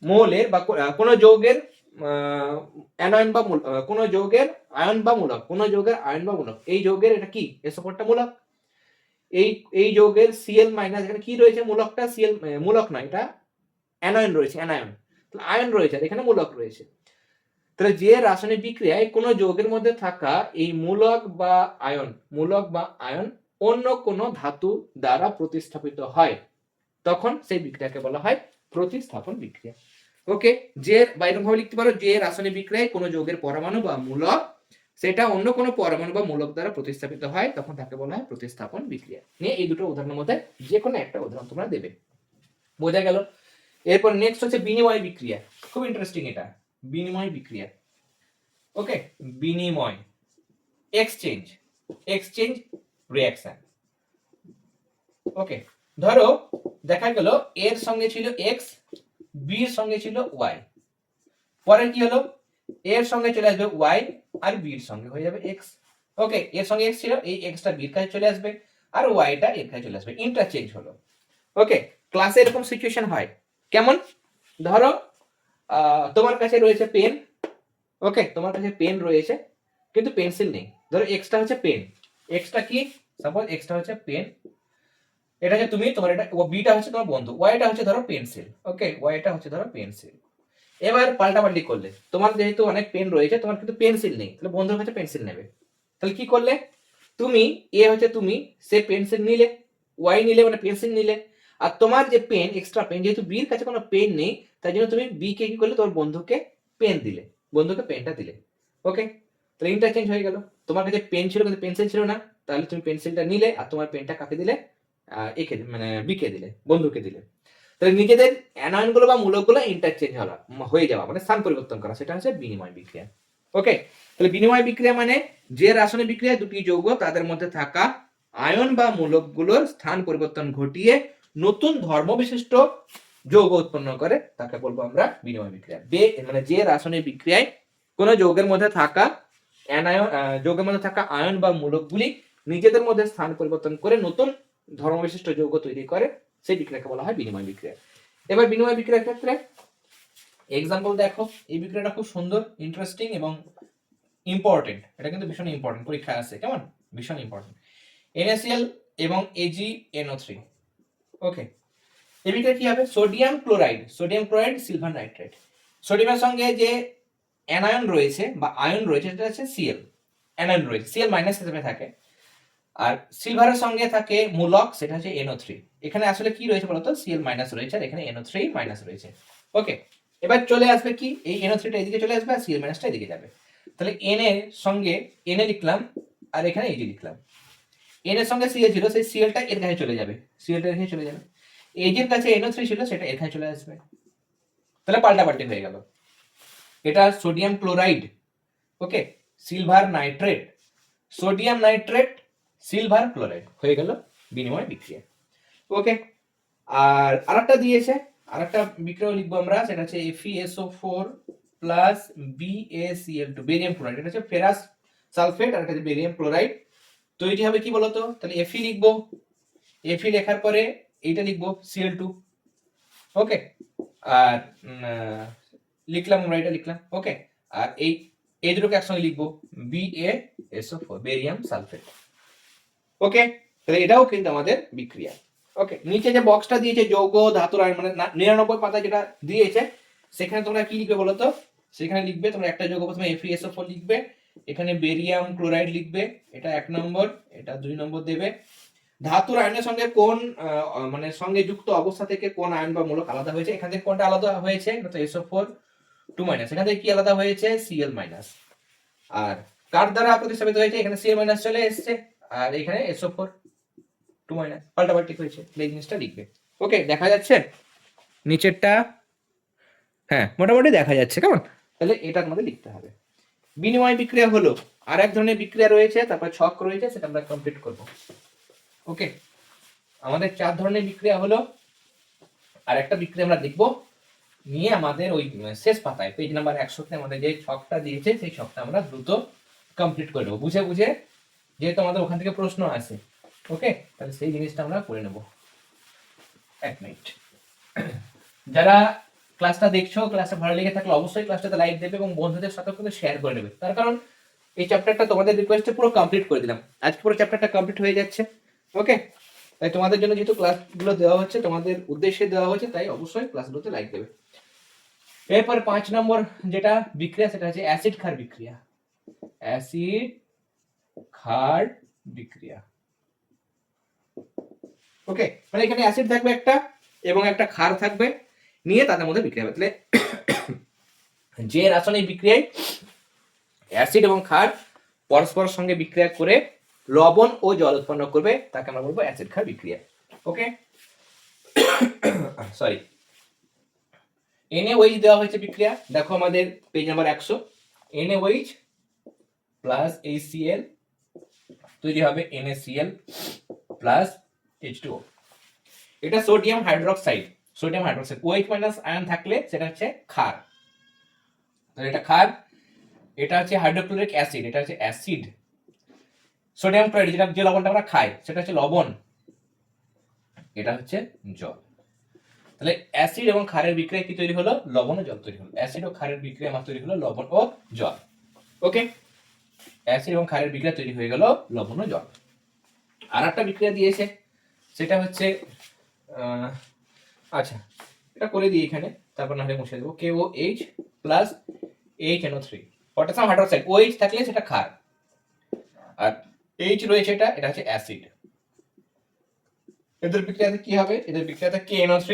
মৌলের বা কোন যৌগের অ্যানায়ন বা কোন যৌগের আয়ন বা মূলক, এই যৌগের এটা কি, SO4টা মূলক, এই যৌগের Cl- এখানে কি রয়েছে, মূলকটা Cl, মূলক না, এটা অ্যানায়ন রয়েছে, আয়ন রয়েছে, আর এখানে মূলক রয়েছে। তাহলে যে রাসায়নিক বিক্রিয়ায় কোনো যৌগের মধ্যে থাকা এই মূলক বা আয়ন অন্য কোনো ধাতু দ্বারা প্রতিস্থাপিত হয়, তখন সেই বিক্রিয়াকে বলা হয় প্রতিস্থাপন বিক্রিয়া। ওকে, যে বা এরকম ভাবে লিখতে পারো, যে রাসায়নিক বিক্রিয়ায় কোনো যৌগের পরমাণু বা মূলক সেটা অন্য কোনো পরমাণু বা মূলক দ্বারা প্রতিস্থাপিত হয়, তখন তাকে বলা হয় প্রতিস্থাপন বিক্রিয়া। নিয়ে এই দুটো উদাহরণের মধ্যে যে কোনো একটা উদাহরণ তোমরা দেবে, বোঝা গেল। এরপর নেক্সট হচ্ছে বিনিময় বিক্রিয়া। খুব ইন্টারেস্টিং এটা, বিনিময় বিক্রিয়া। ওকে, বিনিময়, এক্সচেঞ্জ, এক্সচেঞ্জ রিঅ্যাকশন। ওকে, ধরো দেখা গেল এর সঙ্গে ছিল এক্স, বির সঙ্গে ছিল ওয়াই, পরে কি হলো, এর সঙ্গে চলে আসবে ওয়াই আর বির সঙ্গে হয়ে যাবে এক্স। ওকে, এর সঙ্গে এক্স ছিল, এই এক্সটা বির কাছে চলে আসবে আর ওয়াইটা এর কাছে চলে আসবে, ইন্টারচেঞ্জ হলো। ওকে, ক্লাসে এরকম সিচুয়েশন হয়, কেমন, ধরো তোমার কাছে রয়েছে পেন, ওকে, তোমার কাছে পেন রয়েছে কিন্তু পেন্সিল নেই। ধরো এক্সটা হচ্ছে পেন, এক্সটা কি, সাপোজ এক্সটা হচ্ছে পেন, এটা হচ্ছে তুমি, তোমার এটা বিটা হচ্ছে তোমার বন্ধু, ওয়াইটা হচ্ছে ধরো পেন্সিল। ওকে, ওয়াইটা হচ্ছে ধরো পেন্সিল। এবার পাল্টাপাল্টি করলে, তোমার যেহেতু অনেক পেন রয়েছে, তোমার কিন্তু পেন্সিল নেই, তাহলে বন্ধুর কাছে পেন্সিল নেবে। তাহলে কি করলে, তুমি এ হচ্ছে তুমি, সে পেন্সিল নিলে, ওয়াই নিলে মানে পেন্সিল নিলে, আর তোমার যে পেন, এক্সট্রা পেন, যেহেতু বির কাছে কোনো পেন নেই, তাই জন্য তুমি বি কে কি করলে, তোমার বন্ধুকে পেন দিলে, বন্ধুকে পেনটা দিলে। ওকে, তাহলে ইন্টারচেঞ্জ হয়ে গেল, তোমার কাছে পেন ছিল কিন্তু পেন্সিল ছিল না, তাহলে তুমি পেন্সিলটা নিলে আর তোমার পেনটা কাকে দিলে, একে মানে বিকে দিলে, বন্ধুকে দিলে। তাহলে নিজেদের অ্যানায়নগুলো বা মূলকগুলো ইন্টারচেঞ্জ হয়ে যাওয়া মানে স্থান পরিবর্তন করা, সেটা হচ্ছে বিনিময় বিক্রিয়া। ওকে, তাহলে বিনিময় বিক্রিয়া মানে যে রাসায়নিক বিক্রিয়ায় দুটি যৌগ তাদের মধ্যে থাকা আয়ন বা মূলকগুলোর স্থান পরিবর্তন ঘটিয়ে নতুন ধর্ম বিশিষ্ট যৌগ উৎপন্ন করে, তাকে বলবো আমরা বিনিময় বিক্রিয়া। মানে যে রাসায়নিক বিক্রিয়ায় কোন যৌগের মধ্যে থাকা যৌগের মধ্যে থাকা আয়ন বা মূলকগুলি নিজেদের মধ্যে স্থান পরিবর্তন করে নতুন ধর্ম বিশিষ্ট যৌগ তৈরি করে, সেই বিক্রিয়াকে বলা হয় বিনিময় বিক্রিয়া। এবার বিনিময় বিক্রিয়ার ক্ষেত্রে এক্সাম্পল দেখো, এই বিক্রিয়াটা খুব সুন্দর, ইন্টারেস্টিং এবং ইম্পর্টেন্ট, এটা কিন্তু ভীষণ ইম্পর্টেন্ট, পরীক্ষা আছে, কেমন, ভীষণ ইম্পর্টেন্ট। NaCl এবং AgNO3। ওকে, এই বিক্রিয়া কি হবে, সোডিয়াম ক্লোরাইড, সিলভার নাইট্রেট। সোডিয়ামের সঙ্গে যে অ্যানায়ন রয়েছে বা আয়ন রয়েছে সেটা হচ্ছে Cl, অ্যানায়ন রয়েছে Cl মাইনাস হিসেবে থাকে, আর সিলভারের সঙ্গে থাকে মূলক, সেটা হচ্ছে NO3। এখানে আসলে কি রয়েছে বলতো, Cl মাইনাস রয়েছে আর এখানে NO3 মাইনাস রয়েছে। ওকে, এবার চলে আসবে কি, এই NO3টা এদিকে চলে আসবে আর Cl মাইনাসটা এদিকে যাবে। তাহলে N এর সঙ্গে Na লিখলাম আর এখানে Ag লিখলাম। N এর সঙ্গে Cl ছিল, সেই Clটা এর কাছে চলে যাবে, Clটা এর কাছে চলে যাবে। Ag এর কাছে NO3 ছিল, সেটা এর কাছে চলে আসবে। তাহলে পাল্টাপাল্টি হয়ে গেল, এটা sodium chloride, okay, silver nitrate, sodium nitrate, silver chloride হয়ে গেল বিনিময় বিক্রিয়া। ওকে, আর আরেকটা দিয়েছে, আরেকটা বিক্রিয়া লিখবো আমরা, সেটা হচ্ছে FeSO4 plus BaCl2, barium chloride, এটা হচ্ছে ফেরাস সালফেট আর এটা হচ্ছে বেরিয়াম ক্লোরাইড তৈরি হবে। কি বলতো, তাহলে Fe লিখবো, Fe লেখার পরে এইটা লিখবো Cl2। ওকে, আর লিখলাম আমরা, এটা লিখলাম। ওকে, আর এই দুটোকে একসঙ্গে লিখবো BaSO4, বেরিয়াম সালফেট। ওকে, তাহলে এটাও কিন্তু আমাদের বিক্রিয়া। ওকে, নিচে যে বক্সটা দিয়েছে যৌগ ধাতুর আয়ন মানে 99 পাতা যেটা দিয়েছে, সেখানে তোমরা কি লিখবে বলো তো, সেখানে লিখবে তোমরা একটা যৌগ প্রথমে FeSO4 লিখবে, এখানে বেরিয়াম ক্লোরাইড লিখবে, এটা 1 নম্বর, এটা 2 নম্বর দেবে। ধাতুর আয়নের সঙ্গে কোন মানে সঙ্গে যুক্ত অবস্থা থেকে কোন আয়ন বা মূলক আলাদা হয়েছে, এখান থেকে কোনটা আলাদা হয়েছে, এটা তো SO4 2 মাইনাস, এখান থেকে কি আলাদা হয়েছে, Cl মাইনাস। আর কার দ্বারা প্রতিস্থাপিত হয়েছে, এখানে Cl মাইনাস চলে এসেছে আর এখানে SO4 2 মাইনাস, পাল্টাপাল্টি হয়েছে, এই জিনিসটা লিখবে। ওকে, দেখা যাচ্ছে নিচেরটা, হ্যাঁ মোটামুটি দেখা যাচ্ছে, কেমন, তাহলে এটার মধ্যে লিখতে হবে। বিনিময় বিক্রিয়া হলো আর এক ধরনের বিক্রিয়া রয়েছে, তারপর ছক রয়েছে, সেটা আমরা কমপ্লিট করব। ওকে, আমাদের 4 ধরনের বিক্রিয়া হলো, আর একটা বিক্রিয়া আমরা দেখব, নিয়ে আমাদের ওই শেষ পাতায় পেজ নাম্বার 100 আমাদের যে ছকটা দিয়েছে সেই ছকটা আমরা দ্রুত কমপ্লিট করে নেবো, বুঝে বুঝে, যেহেতু আমাদের ওখান থেকে প্রশ্ন আসে। ওকে, তাহলে সেই জিনিসটা আমরা করে নেব। 1 মিনিট। যারা ক্লাসটা দেখছো, ক্লাসটা ভালো লেগে থাকলে অবশ্যই ক্লাসটাতে লাইক দেবে এবং বন্ধুদের সাথে কিন্তু শেয়ার করে নেবে, তার কারণ এই চ্যাপ্টারটা তোমাদের রিকোয়েস্টে পুরো কমপ্লিট করে দিলাম, আজকে পুরো চ্যাপ্টারটা কমপ্লিট হয়ে যাচ্ছে। ওকে, তাই তোমাদের জন্য যেহেতু ক্লাসগুলো দেওয়া হচ্ছে, তোমাদের উদ্দেশ্যে দেওয়া হচ্ছে, তাই অবশ্যই ক্লাসগুলোতে লাইক দেবে। এরপরে 5 নম্বর যেটা বিক্রিয়া সেটা হচ্ছে অ্যাসিড ক্ষার বিক্রিয়া। অ্যাসিড ক্ষার বিক্রিয়া। ওকে, মানে এখানে অ্যাসিড থাকবে একটা এবং একটা ক্ষার থাকবে, নিয়ে তাদের মধ্যে বিক্রিয়া হবে। তাহলে যে রাসায়নিক বিক্রিয়ায় অ্যাসিড এবং ক্ষার পরস্পরের সঙ্গে বিক্রিয়া করে লবণ ও জল উৎপন্ন করবে তাকে আমরা বলবো অ্যাসিড ক্ষার বিক্রিয়া। ওকে, সরি, NaOH দেওয়া হয়েছে বিক্রিয়া, দেখো আমাদের page number 100। NaOH plus HCl তৈরি হবে NaCl প্লাস H2O। এটা sodium hydroxide, sodium hydroxide OH minus ion থাকলে সেটা হচ্ছে ক্ষার। তাহলে এটা ক্ষার, এটা হচ্ছে হাইড্রোক্লোরিক অ্যাসিড, এটা হচ্ছে অ্যাসিড। সোডিয়াম ক্লোরাইড যেটা যে লবণটা আমরা খাই সেটা হচ্ছে লবণ, এটা হচ্ছে জল। তাহলে অ্যাসিড এবং ক্ষারের বিক্রিয়া কি তৈরি হলো? লবণ ও জল তৈরি হলো। অ্যাসিড ও ক্ষারের বিক্রিয়া আমার তৈরি হলো লবণ ও জল। ওকে, অ্যাসিড এবং ক্ষারের বিক্রিয়া তৈরি হয়ে গেল লবণ ও জল। আর একটা বিক্রিয়া দিয়েছে সেটা হচ্ছে আচ্ছা এটা করে দিই এখানে, তারপর না হলে মুছে দেবো। KOH plus HNO3 potassium hydroxide. OH থাকলে সেটা ক্ষার, আর H রয়েছে এটা হচ্ছে অ্যাসিড। এদের বিক্রিয়াতে কি হবে? এদের বিক্রিয়াতে KNO3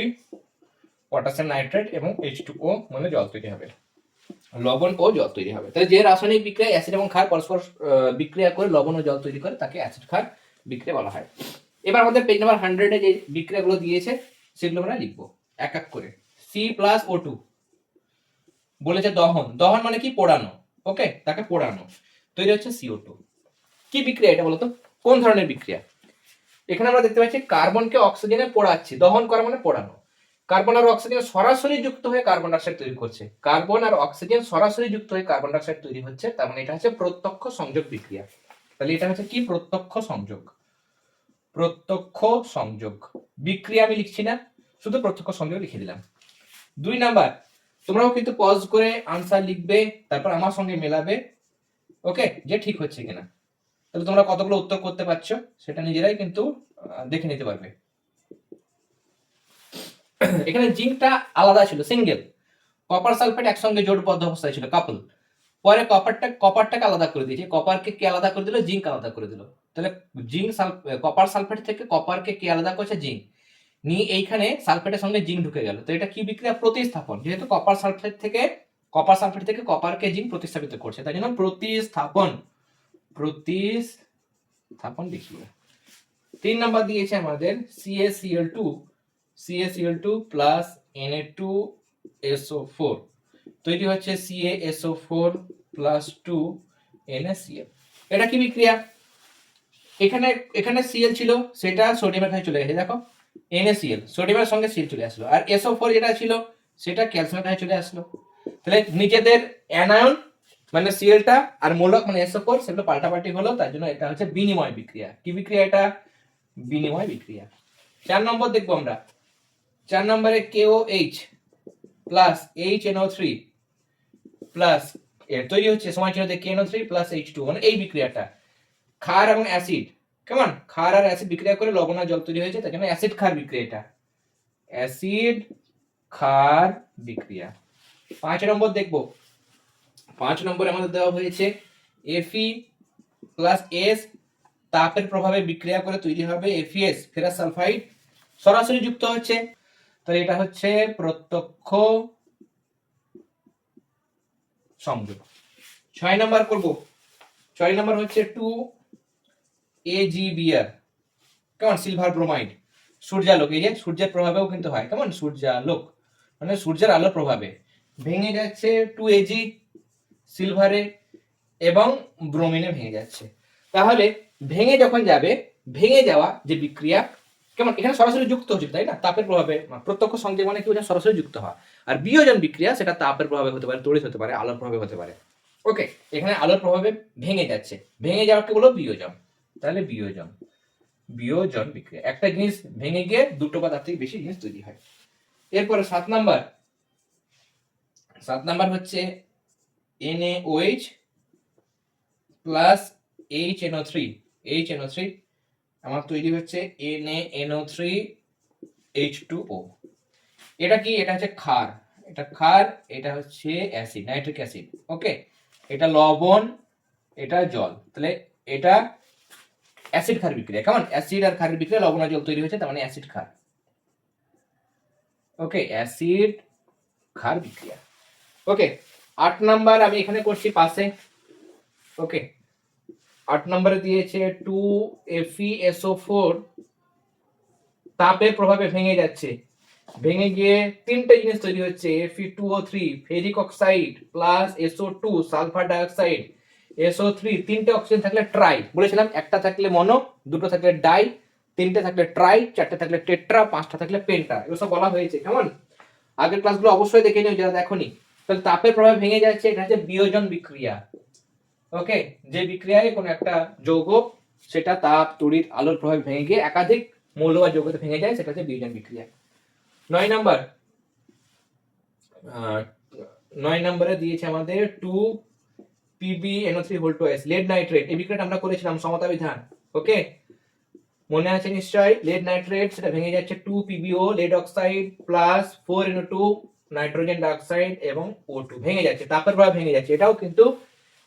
পটাশিয়াম নাইট্রেট এবং H2O মানে জল তৈরি হবে, লবণ ও জল তৈরি হবে। তাহলে যে রাসায়নিক বিক্রিয়া অ্যাসিড এবং ক্ষার পরস্পর বিক্রিয়া করে লবণ ও জল তৈরি করে তাকে অ্যাসিড ক্ষার বিক্রিয়া বলা হয়। এবার আমাদের পেজ নাম্বার 100 এ যে বিক্রিয়াগুলো দিয়েছে সেগুলো আমরা লিখবো এক এক করে। C+O2 বলেছে দহন, দহন মানে কি? পোড়ানো। ওকে, তাকে পোড়ানো, তৈরি হচ্ছে CO2। কি বিক্রিয়া এটা বলতো? কোন ধরনের বিক্রিয়া? এখানে আমরা দেখতে পাচ্ছি কার্বনকে অক্সিজেনে পোড়াচ্ছি, দহন করা মানে পোড়ানো। কার্বন আর অক্সিজেন সরাসরি যুক্ত হয়ে কার্বন ডাইঅক্সাইড তৈরি করছে, কার্বন আর অক্সিজেন সরাসরি যুক্ত হয়ে কার্বন ডাইঅক্সাইড তৈরি হচ্ছে, তার মানে এটা হচ্ছে প্রত্যক্ষ সংযোগ বিক্রিয়া। তাহলে এটা হচ্ছে কি? প্রত্যক্ষ সংযোগ। প্রত্যক্ষ সংযোগ বিক্রিয়া আমি লিখছি না, শুধু প্রত্যক্ষ সংযোগ লিখে দিলাম। 2 নাম্বার, তোমরাও কিন্তু পজ করে আনসার লিখবে, তারপর আমার সঙ্গে মেলাবে। ওকে, যে ঠিক হচ্ছে কিনা। তাহলে তোমরা কতগুলো উত্তর করতে পারছো সেটা নিজেরাই কিন্তু দেখে নিতে পারবে। এখানে জিঙ্কটা আলাদা ছিল, সিঙ্গেল। কপার সালফেট একসঙ্গে জোটবদ্ধ অবস্থায় ছিল, কাপল। পরে কপারটাকে আলাদা করে দিয়েছে, কপারকে কে আলাদা করে দিল? জিঙ্ক আলাদা করে দিল। তাহলে কপার সালফেট থেকে কপারকে কে আলাদা করেছে? জিঙ্ক। নিয়ে এইখানে সালফেটের সঙ্গে জিঙ্ক ঢুকে গেল, তো এটা কি বিক্রিয়া? প্রতিস্থাপন। যেহেতু কপার সালফেট থেকে কপারকে জিঙ্ক প্রতিস্থাপিত করছে, তাই জন্য প্রতিস্থাপন বিক্রিয়া। 3 নাম্বার দিয়েছে আমাদের CaCl2 প্লাস Na2SO4 তৈরি হচ্ছে CaSO4 প্লাস 2 NaCl। এটা কি বিক্রিয়া? এখানে Cl ছিল, সেটা সোডিয়ামের কাছে চলে গেছে, দেখো NaCl সোডিয়ামের সঙ্গে Cl চলে আসলো, আর SO4 যেটা ছিল সেটা ক্যালসিয়ামের কাছে চলে আসলো। তাহলে নিজেদের অ্যানায়ন মানে Clটা আর মূলক মানে SO4 সেগুলো পাল্টাপাল্টি হলো, তার জন্য এটা হচ্ছে বিনিময় বিক্রিয়া। কি বিক্রিয়া এটা? বিনিময় বিক্রিয়া। 4 নম্বর দেখবো আমরা। 4 নম্বরে KOH প্লাস HNO3 প্লাস এর তৈরি হচ্ছে সময় ছিল KNO3 প্লাস H2 মানে এই বিক্রিয়াটা ক্ষার এবং অ্যাসিড। কেমন? ক্ষার আর অ্যাসিড বিক্রিয়া করে লবণ আর জল তৈরি হয়েছে, তাই জন্য অ্যাসিড ক্ষার বিক্রিয়া এটা, অ্যাসিড ক্ষার বিক্রিয়া। 5 নম্বর দেখবো। 5 নম্বরে আমাদের দেওয়া হয়েছে Fe প্লাস S তাপের প্রভাবে বিক্রিয়া করে তৈরি হবে FeS ফেরাস সালফাইড, সরাসরি যুক্ত হচ্ছে, তাহলে এটা হচ্ছে প্রত্যক্ষ সংযোগ। 6 নাম্বার করব। 6 নাম্বার হচ্ছে 2AgBr, কেমন? সিলভার ব্রোমাইড, সূর্যালোক, এই যে সূর্যের প্রভাবেও কিন্তু হয়, কেমন? সূর্যালোক মানে সূর্যের আলোর প্রভাবে ভেঙে যাচ্ছে 2Ag সিলভারে এবং ব্রোমিনে ভেঙে যাচ্ছে। তাহলে ভেঙে যখন যাবে, ভেঙে যাওয়া যে বিক্রিয়া, কেমন? এখানে সরাসরি যুক্ত হচ্ছে, তাই না? তাপের প্রভাবে। প্রত্যক্ষ সংযোগ মানে কি? সরাসরি যুক্ত হওয়া। আর বিয়োজন বিক্রিয়া সেটা তাপের প্রভাবে হতে পারে, তড়িৎ হতে পারে, আলোর প্রভাবে হতে পারে। ওকে, এখানে আলোর প্রভাবে ভেঙে যাচ্ছে, ভেঙে যাওয়াকে বলো বিয়োজন। তাহলে বিয়োজন বিক্রিয়া, একটা জিনিস ভেঙে গিয়ে দুটো বা তার থেকে বেশি জিনিস তৈরি হয়। এরপরে 7 নাম্বার হচ্ছে NaOH প্লাস HNO3 আমার তৈরি হচ্ছে NaNO3H2O। এটা কি? এটা হচ্ছে ক্ষার, এটা ক্ষার, এটা হচ্ছে অ্যাসিড, নাইট্রিক অ্যাসিড। ওকে, এটা লবণ, এটা জল। তাহলে এটা অ্যাসিড ক্ষার বিক্রিয়া। কেমন? অ্যাসিড আর ক্ষারের বিক্রিয়া লবণ আর জল তৈরি হয়েছে, তার মানে অ্যাসিড ক্ষার। ওকে, অ্যাসিড ক্ষার বিক্রিয়া। ওকে, 8 নাম্বার আমি এখানে করছি পাশে। ওকে, 8 নম্বরে দিয়েছে 2FeSO4 তাপের প্রভাবে ভেঙে যাচ্ছে, ভেঙে গিয়ে তিনটে জিনিস তৈরি হচ্ছে, Fe2O3 ferric oxide plus SO2 sulphur dioxide, SO3 তিনটে অক্সিজেন থাকলে ট্রাই, বলেছিলাম একটা থাকলে মনো, দুটো থাকলে ডাই, তিনটে থাকলে ট্রাই, চারটে থাকলে টেট্রা, পাঁচটা থাকলে পেন্টা। এগুলো সব বলা হয়েছে। কেমন? আগের ক্লাসগুলো অবশ্যই দেখে নিও যারা দেখোনি। তাহলে তাপের প্রভাবে ভেঙে যাচ্ছে, এটা হচ্ছে বিয়োজন বিক্রিয়া। ওকে, যে বিক্রিয়ায় কোনো একটা যৌগ সেটা তাপ, তড়িৎ, আলোর প্রভাবে ভেঙে গিয়ে একাধিক মৌল বা যৌগতে ভেঙে যায়, সেটা হচ্ছে বিয়োজন বিক্রিয়া। 9 নাম্বার, 9 নম্বরে দিয়েছে আমাদের 2PbNO3 লেড নাইট্রেট। এই বিক্রিয়াটা আমরা করেছিলাম সমতা বিধান। ওকে, মনে আছে নিশ্চয়ই? লেড নাইট্রেট সেটা ভেঙে যাচ্ছে 2PbO lead oxide plus 4NO2 nitrogen dioxide এবং O2 ভেঙে যাচ্ছে, তাপের প্রভাবে ভেঙে যাচ্ছে। এটাও কিন্তু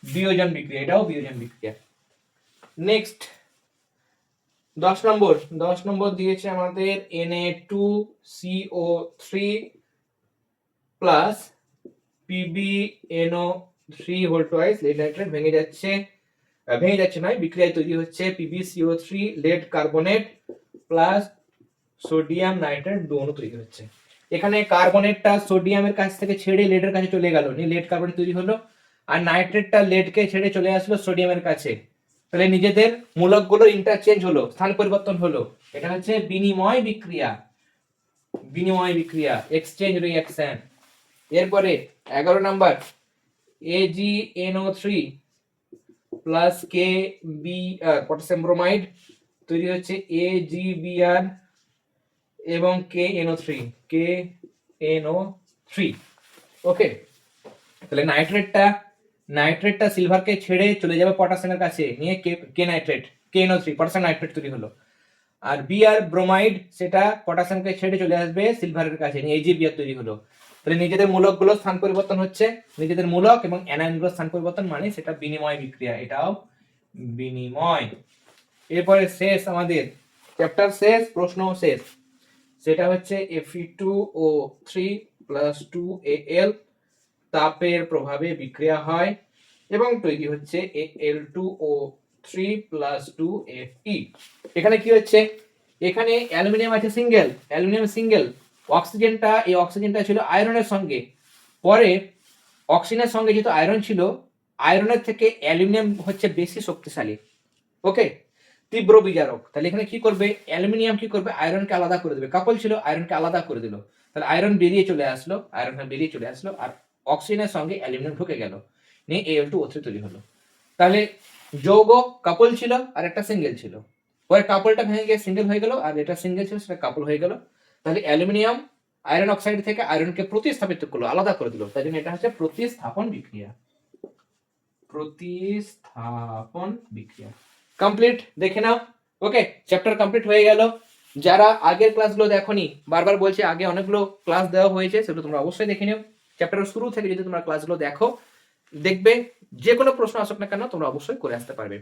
বিয়োজন বিক্রিয়া, এটাও বিয়োজন বিক্রিয়া। নেক্সট 10 নম্বর দিয়েছে আমাদের Na2CO3 plus PbNO3 lead nitrate ভেঙে যাচ্ছে নয়, বিক্রিয়ায় তৈরি হচ্ছে PbCO3 lead carbonate plus sodium nitrate, দু অণু তৈরি হচ্ছে। এখানে কার্বনেটটা সোডিয়ামের কাছ থেকে ছেড়ে লেডের কাছে চলে গেল, নিয়ে লেড কার্বনেট তৈরি হলো, আর নাইট্রেটটা লেডকে ছেড়ে চলে আসলো সোডিয়ামের কাছে। তাহলে নিজেদের মূলকগুলো ইন্টারচেঞ্জ হলো, স্থান পরিবর্তন হলো। এটা হচ্ছে বিনিময় বিক্রিয়া, বিনিময় বিক্রিয়া, এক্সচেঞ্জ রিঅ্যাকশন। এরপরে 11 number AgNO3 plus KB potassium bromide তৈরি হচ্ছে AgBr এবং KNO3। ওকে, তাহলে নাইট্রেটটা সিলভারকে ছেড়ে চলে যাবে পটাশিয়ামের কাছে, নিয়ে কে নাইট্রেট, KNO3 পটাশিয়াম নাইট্রেট তৈরি হলো। আর Br ব্রোমাইড সেটা পটাশিয়ামকে ছেড়ে চলে আসবে সিলভারের কাছে, নিয়ে AgBr তৈরি হলো। তাহলে নিজেদের মূলকগুলো স্থান পরিবর্তন হচ্ছে, নিজেদের মূলক এবং অ্যানায়নগুলো স্থান পরিবর্তন, মানে সেটা বিনিময় বিক্রিয়া, এটাও বিনিময়। এরপরে শেষ আমাদের চ্যাপ্টার শেষ, প্রশ্ন শেষ, সেটা হচ্ছে Fe2O3 প্লাস 2Al তাপের প্রভাবে বিক্রিয়া হয় এবং তৈরি হচ্ছে Al2O3 প্লাস 2Fe। এখানে কি হচ্ছে? এখানে অ্যালুমিনিয়াম আছে সিঙ্গেল, অ্যালুমিনিয়াম সিঙ্গেল, এই অক্সিজেনটা ছিল আয়রনের সঙ্গে, পরে অক্সিজেনের সঙ্গে যেহেতু আয়রন ছিল, আয়রনের থেকে অ্যালুমিনিয়াম হচ্ছে বেশি শক্তিশালী। ওকে, তীব্র বিজারক। তাহলে এখানে কি করবে? অ্যালুমিনিয়াম কি করবে? আয়রনকে আলাদা করে দেবে। কাপল ছিল, আয়রনকে আলাদা করে দিল। তাহলে আয়রন বেরিয়ে চলে আসলো, আর অক্সিজেনের সঙ্গে অ্যালুমিনিয়াম ঢুকে গেল, নিয়ে Al2O3 তৈরি হলো। তাহলে যৌগ কাপল ছিল আর একটা সিঙ্গেল ছিল, পরে কাপলটা ভেঙে গিয়ে সিঙ্গেল হয়ে গেল, আর এটা সিঙ্গেল ছিল সেটা কাপল হয়ে গেল। তাহলে অ্যালুমিনিয়াম আয়রন অক্সাইড থেকে আয়রনকে প্রতিস্থাপিত করলো, আলাদা করে দিল, তাই জন্য এটা হচ্ছে প্রতিস্থাপন বিক্রিয়া। প্রতিস্থাপন বিক্রিয়া কমপ্লিট, দেখে নাও। ওকে, চ্যাপ্টার কমপ্লিট হয়ে গেল। যারা আগের ক্লাসগুলো দেখোনি, বারবার বলছি আগে অনেকগুলো ক্লাস দেওয়া হয়েছে, সেগুলো তোমরা অবশ্যই দেখে নিও। চ্যাপ্টারের শুরু থেকে যদি তোমরা ক্লাসগুলো দেখো, দেখবে যে কোনো প্রশ্ন আসুক না কেন তোমরা অবশ্যই করে আসতে পারবে।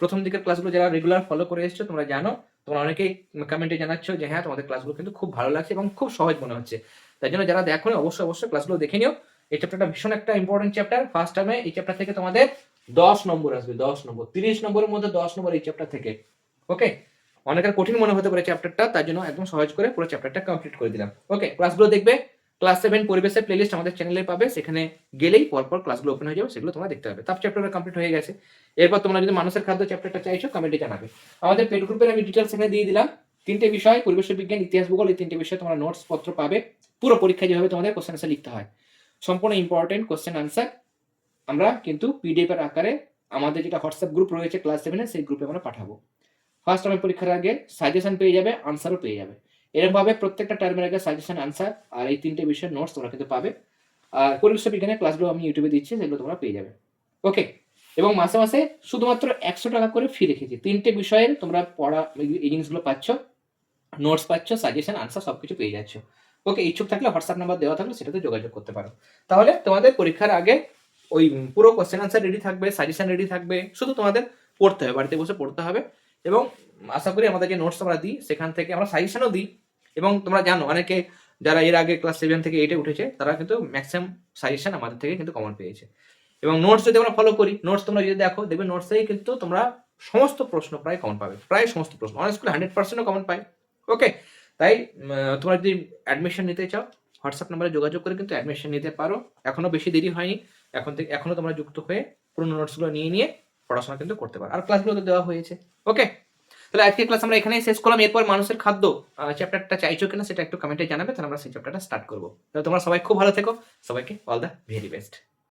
প্রথম দিকের ক্লাসগুলো যারা রেগুলার ফলো করে এসছো তোমরা জানো, তোমরা অনেকেই কমেন্টে জানাচ্ছ যে হ্যাঁ তোমাদের ক্লাসগুলো কিন্তু খুব ভালো লাগছে এবং খুব সহজ মনে হচ্ছে। তাই জন্য যারা দেখো অবশ্যই ক্লাসগুলো দেখে নিও। এই চ্যাপ্টারটা ভীষণ একটা ইম্পর্টেন্ট চ্যাপ্টার। ফার্স্ট টাইমে এই চ্যাপ্টার থেকে তোমাদের 10 নম্বর আসবে, 10 নম্বর, 30 নম্বরের মধ্যে 10 নম্বর এই চ্যাপ্টার থেকে। ওকে, অনেকের কঠিন মনে হতে পারে চ্যাপ্টারটা, তার জন্য একদম সহজ করে পুরো চ্যাপ্টারটা কমপ্লিট করে দিলাম। ওকে, ক্লাসগুলো দেখবে, ক্লাস 7 পরিবেশের প্লেলিস্ট আমাদের চ্যানেলে পাবে, সেখানে গেলেই পরপর ক্লাসগুলো ওপেন হয়ে যাবে, সেগুলো তোমরা দেখতে পাবে। তাপ চ্যাপ্টারটা কমপ্লিট হয়ে গেছে। এরপর তোমরা যদি মানুষের খাদ্য চ্যাপ্টারটা চাইছো কমেন্টে জানাবে। আমাদের পেড গ্রুপের আমি ডিটেলস এখানে দিয়ে দিলাম। 3টে বিষয়, পরিবেশ বিজ্ঞান, ইতিহাস, ভূগোল, এই 3টে বিষয়ে তোমরা নোটস পত্র পাবে। পুরো পরীক্ষায় যেভাবে তোমাদের কোশ্চেন আনসার লিখতে হয়, সম্পূর্ণ ইম্পর্টেন্ট কোশ্চেন আনসার আমরা কিন্তু পিডিএফ এর আকারে আমাদের যেটা হোয়াটসঅ্যাপ গ্রুপ রয়েছে ক্লাস 7 সেই গ্রুপে আমরা পাঠাবো। ফার্স্ট টার্মের পরীক্ষার আগে সাজেশন পেয়ে যাবে, আনসারও পেয়ে যাবে। এরকম ভাবে প্রত্যেকটা টার্মের আগে সাজেশন, আনসার আর এই 3টে বিষয়ের নোটস তোমরা কিন্তু পাবে। আর পরিবেশ বিজ্ঞানের ক্লাসগুলো আমি ইউটিউবে দিচ্ছি, সেগুলো তোমরা পেয়ে যাবে। ওকে, এবং মাসে মাসে শুধুমাত্র 100 টাকা করে ফি রেখেছি। 3টে বিষয়ের তোমরা পড়া এই জিনিসগুলো পাচ্ছ, নোটস পাচ্ছ, সাজেশন, আনসার সবকিছু পেয়ে যাচ্ছ। ওকে, ইচ্ছুক থাকলে হোয়াটসঅ্যাপ নাম্বার দেওয়া থাকলে সেটাতে যোগাযোগ করতে পারো। তাহলে তোমাদের পরীক্ষার আগে ওই পুরো কোশ্চেন আনসার রেডি থাকবে, সাজেশন রেডি থাকবে, শুধু তোমাদের পড়তে হবে, বাড়িতে বসে পড়তে হবে। এবং আশা করি আমাদের যে নোটস আমরা দিই সেখান থেকে আমরা সাজেশনও দিই। এবং তোমরা জানো অনেকে যারা এর আগে ক্লাস 7 থেকে 8-এ উঠেছে তারা কিন্তু ম্যাক্সিমাম সাজেশন আমাদের থেকে কিন্তু কমন পেয়েছে। এবং নোটস যদি আমরা ফলো করি, নোটস তোমরা যদি দেখো দেখবে নোটসেই কিন্তু তোমরা সমস্ত প্রশ্ন প্রায় কমন পাবে, প্রায় সমস্ত প্রশ্ন, অনেক স্কুলে 100%ও কমন পায়। ওকে, তাই তোমরা যদি অ্যাডমিশন নিতে চাও হোয়াটসঅ্যাপ নাম্বারে যোগাযোগ করে কিন্তু অ্যাডমিশন নিতে পারো। এখনো বেশি দেরি হয়নি, এখনো তোমরা যুক্ত হয়ে পুরোনো নোটসগুলো নিয়ে পড়াশোনা কিন্তু করতে পারো। আর ক্লাসগুলো তো দেওয়া হয়েছে। ওকে, তাহলে আজকের ক্লাস আমরা এখানেই শেষ করলাম। এরপর মানুষের খাদ্য চ্যাপ্টারটা চাইছো কিনা সেটা একটু কমেন্টে জানাবে, তাহলে আমরা সেই চ্যাপ্টারটা স্টার্ট করবো। তাহলে তোমরা সবাই খুব ভালো থেকো, সবাইকে অল দ্য ভেরি বেস্ট।